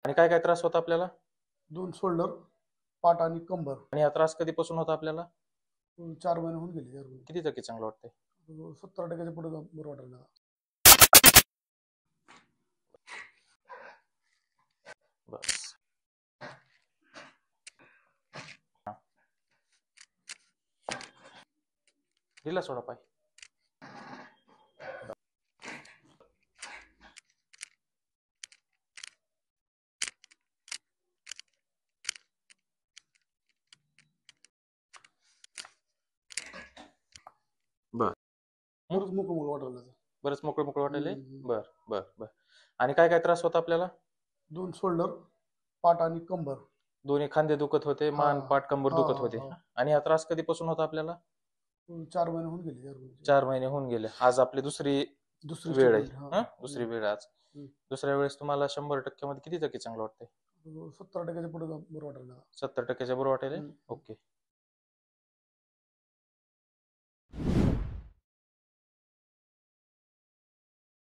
आणि काय काय त्रास होता आपल्याला? दोन शोल्डर, पाठ आणि कंबर. आणि हा त्रास कधीपासून होता आपल्याला? 4 महिने होऊन गेले. 4 महिने. किती टक्के चांगलं वाटतंय? 70% पुढे बरं वाटायला. बस. दिला सोडा पाय. बर. बरंच मोकळं वाटायला. बरंच मोकळं मोकळं वाटायलंय. बर बर बर. आणि काय काय त्रास होता आपल्याला? दोन शोल्डर, पाठ आणि कंबर. दोन्ही खांदे दुखत होते, मान, पाठ, कंबर दुखत होते. आणि हा त्रास कधीपासून होता आपल्याला? 4 महिने होऊन गेले. 4 महिने. 4 महिने होऊन गेले. आज आपली दुसरी वेळ आहे. दुसरी वेळ आज. दुसऱ्या वेळेस तुम्हाला 100% मध्ये किती टक्के चांगलं वाटतंय? 70% पुढे बरं वाटायला. 70% बरं वाटेल. ओके.